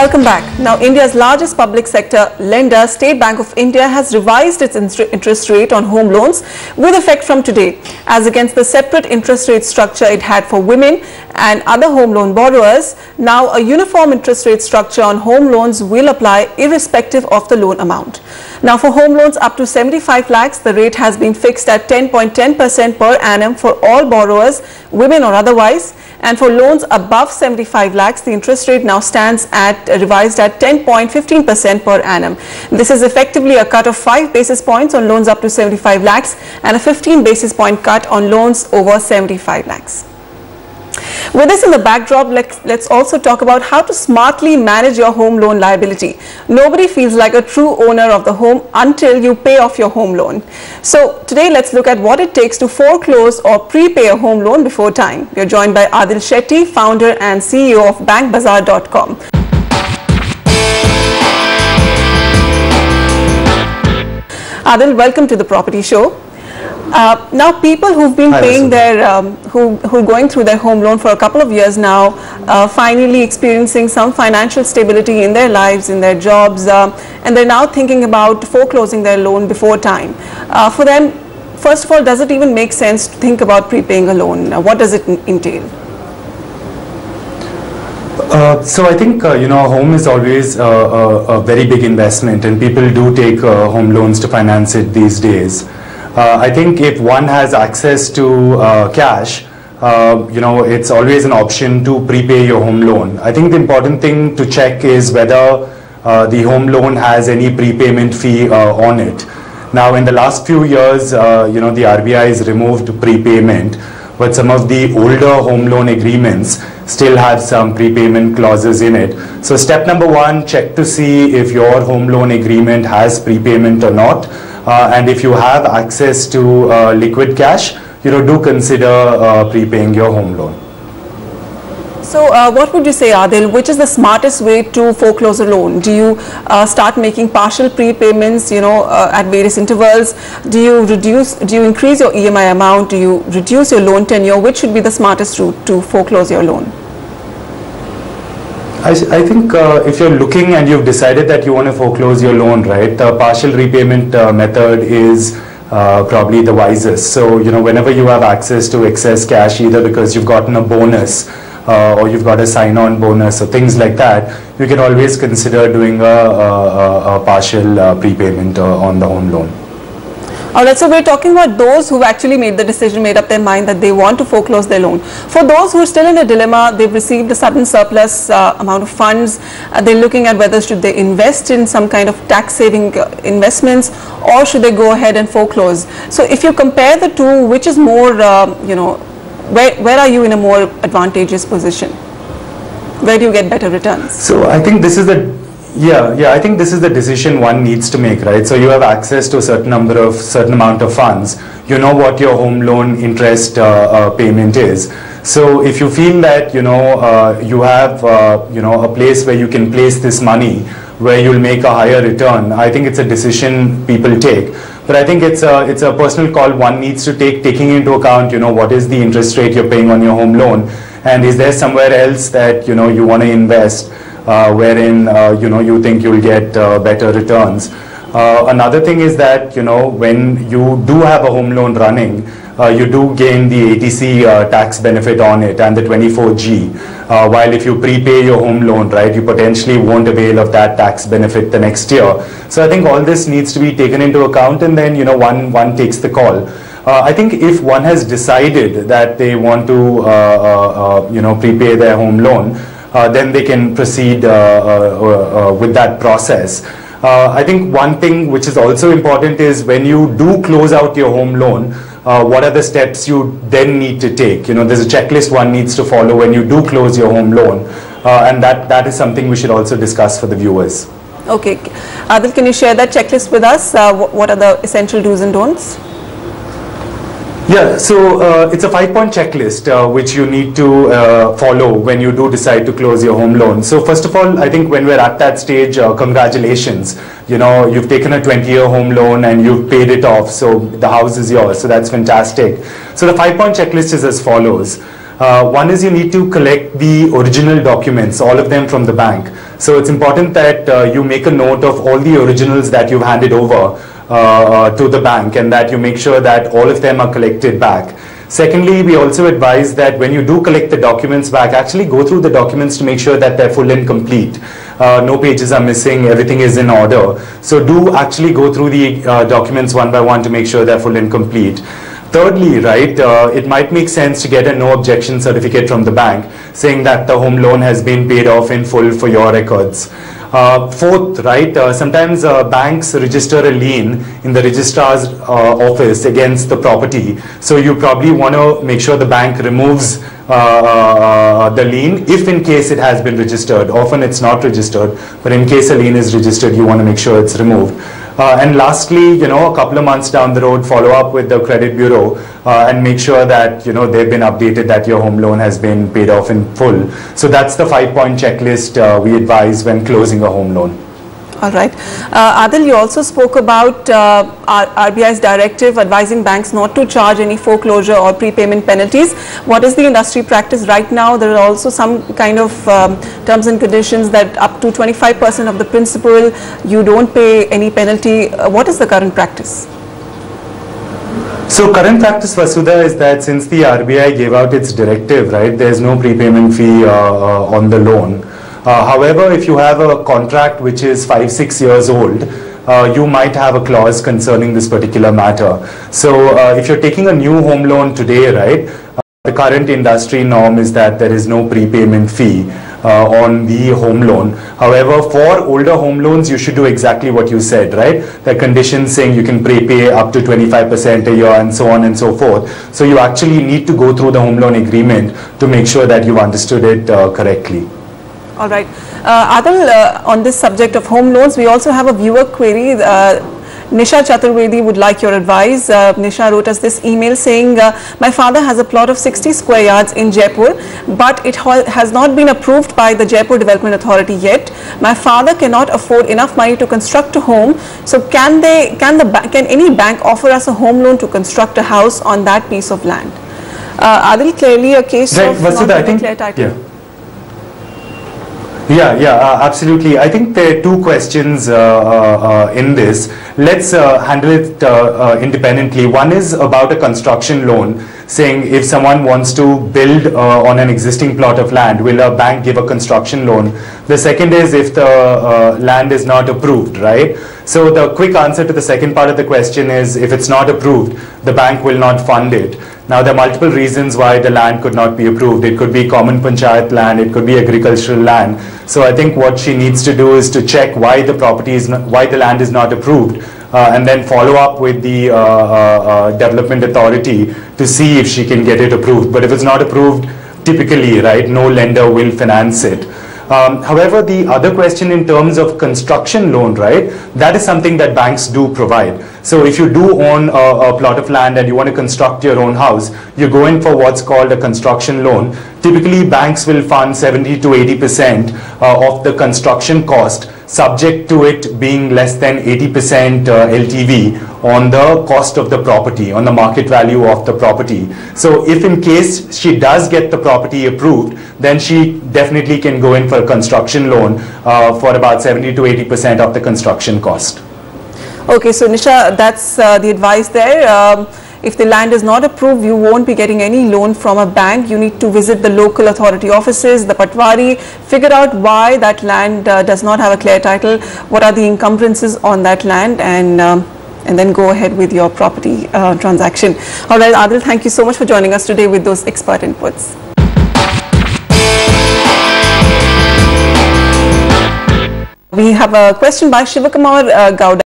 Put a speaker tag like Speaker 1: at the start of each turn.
Speaker 1: Welcome back. Now, India's largest public sector lender, State Bank of India, has revised its interest rate on home loans with effect from today, as against the separate interest rate structure it had for women and other home loan borrowers. Now, a uniform interest rate structure on home loans will apply irrespective of the loan amount. Now, for home loans up to 75 lakhs, the rate has been fixed at 10.10% per annum for all borrowers, women or otherwise. And for loans above 75 lakhs, the interest rate now stands at revised at 10.15% per annum. This is effectively a cut of 5 basis points on loans up to 75 lakhs and a 15 basis point cut on loans over 75 lakhs. With this in the backdrop, let's also talk about how to smartly manage your home loan liability. Nobody feels like a true owner of the home until you pay off your home loan. So today, let's look at what it takes to foreclose or prepay a home loan before time. We are joined by Adhil Shetty, founder and CEO of BankBazaar.com. Adhil, welcome to the Property Show. Now, people who've been paying their, who are going through their home loan for a couple of years now, finally experiencing some financial stability in their lives, in their jobs, and they're now thinking about foreclosing their loan before time. For them, first of all, does it even make sense to think about prepaying a loan? What does it entail?
Speaker 2: So I think, a home is always a very big investment, and people do take home loans to finance it these days. I think if one has access to cash, it's always an option to prepay your home loan. I think the important thing to check is whether the home loan has any prepayment fee on it. Now, in the last few years, the RBI has removed prepayment, but some of the older home loan agreements still have some prepayment clauses in it. So step number one, check to see if your home loan agreement has prepayment or not. And if you have access to liquid cash, do consider prepaying your home loan.
Speaker 1: So what would you say, Adhil, which is the smartest way to foreclose a loan? Do you start making partial prepayments, at various intervals? Do you increase your EMI amount? Do you reduce your loan tenure? Which should be the smartest route to foreclose your loan?
Speaker 2: I think if you're looking and you've decided that you want to foreclose your loan, right, the partial repayment method is probably the wisest. So, whenever you have access to excess cash, either because you've gotten a bonus or you've got a sign-on bonus or things like that, you can always consider doing a partial prepayment on the home loan.
Speaker 1: Alright, so we're talking about those who've actually made up their mind that they want to foreclose their loan. For those who are still in a dilemma, they've received a sudden surplus amount of funds, they're looking at whether should they invest in some kind of tax-saving investments or should they go ahead and foreclose. So if you compare the two, which is more, where are you in a more advantageous position? Where do you get better returns?
Speaker 2: So I think this is the I think this is the decision one needs to make, right? So you have access to a certain amount of funds. You know what your home loan interest payment is. So if you feel that you have a place where you can place this money, where you'll make a higher return, I think it's a decision people take. But I think it's a personal call one needs to take, taking into account what is the interest rate you're paying on your home loan, and is there somewhere else that you want to invest wherein you think you'll get better returns. Another thing is that when you do have a home loan running, you do gain the ATC tax benefit on it and the 24G. While if you prepay your home loan, right, you potentially won't avail of that tax benefit the next year. So I think all this needs to be taken into account, and then one takes the call. I think if one has decided that they want to prepay their home loan, then they can proceed with that process. I think one thing which is also important is when you do close out your home loan, what are the steps you then need to take? There's a checklist one needs to follow when you do close your home loan, and that is something we should also discuss for the viewers.
Speaker 1: Okay, Adhil, can you share that checklist with us? What are the essential do's and don'ts?
Speaker 2: Yeah, so it's a 5-point checklist which you need to follow when you do decide to close your home loan. So first of all, I think when we're at that stage, congratulations. You've taken a 20-year home loan and you've paid it off, so the house is yours, so that's fantastic. So the 5-point checklist is as follows. One is you need to collect the original documents, all of them from the bank. So it's important that you make a note of all the originals that you've handed over to the bank, and that you make sure that all of them are collected back. Secondly, we also advise that when you do collect the documents back, actually go through the documents to make sure that they're full and complete. No pages are missing, everything is in order. So do actually go through the documents one by one to make sure they're full and complete. Thirdly, right, it might make sense to get a no objection certificate from the bank saying that the home loan has been paid off in full for your records. Fourth, right, sometimes banks register a lien in the registrar's office against the property. So you probably want to make sure the bank removes the lien if in case it has been registered. Often it's not registered, but in case a lien is registered, you want to make sure it's removed. And lastly, a couple of months down the road, follow up with the credit bureau and make sure that, they've been updated that your home loan has been paid off in full. So that's the 5-point checklist we advise when closing a home loan.
Speaker 1: All right. Adhil, you also spoke about RBI's directive advising banks not to charge any foreclosure or prepayment penalties. What is the industry practice right now? There are also some kind of terms and conditions that up to 25% of the principal, you don't pay any penalty. What is the current practice?
Speaker 2: So current practice, Vasudha, is that since the RBI gave out its directive, right, there's no prepayment fee on the loan. However, if you have a contract which is 5-6 years old, you might have a clause concerning this particular matter. So if you're taking a new home loan today, right, the current industry norm is that there is no prepayment fee on the home loan. However, for older home loans, you should do exactly what you said, right? The conditions saying you can prepay up to 25% a year and so on and so forth. So you actually need to go through the home loan agreement to make sure that you've understood it correctly.
Speaker 1: All right. Adhil, on this subject of home loans, we also have a viewer query. Nisha Chaturvedi would like your advice. Nisha wrote us this email saying, my father has a plot of 60 square yards in Jaipur, but it has not been approved by the Jaipur Development Authority yet. My father cannot afford enough money to construct a home. So can any bank offer us a home loan to construct a house on that piece of land? Adhil, clearly a case of not having clear title.
Speaker 2: Yeah, absolutely. I think there are two questions in this. Let's handle it independently. One is about a construction loan, saying if someone wants to build on an existing plot of land, will a bank give a construction loan? The second is if the land is not approved, right? So the quick answer to the second part of the question is if it's not approved, the bank will not fund it. Now, there are multiple reasons why the land could not be approved. It could be common panchayat land, it could be agricultural land. So I think what she needs to do is to check why the land is not approved, and then follow up with the development authority to see if she can get it approved. But if it's not approved, typically, right, no lender will finance it. However, the other question in terms of construction loan, right, that is something that banks do provide. So if you do own a plot of land and you want to construct your own house, you go in for what's called a construction loan. Typically, banks will fund 70 to 80% of the construction cost, subject to it being less than 80% LTV on the cost of the property, on the market value of the property. So if in case she does get the property approved, then she definitely can go in for a construction loan for about 70 to 80% of the construction cost.
Speaker 1: Okay, so Nisha, that's the advice there. If the land is not approved, you won't be getting any loan from a bank. You need to visit the local authority offices, the Patwari, figure out why that land does not have a clear title, what are the encumbrances on that land, and then go ahead with your property transaction. All right, Adhil, thank you so much for joining us today with those expert inputs. We have a question by Shivakumar Gowda.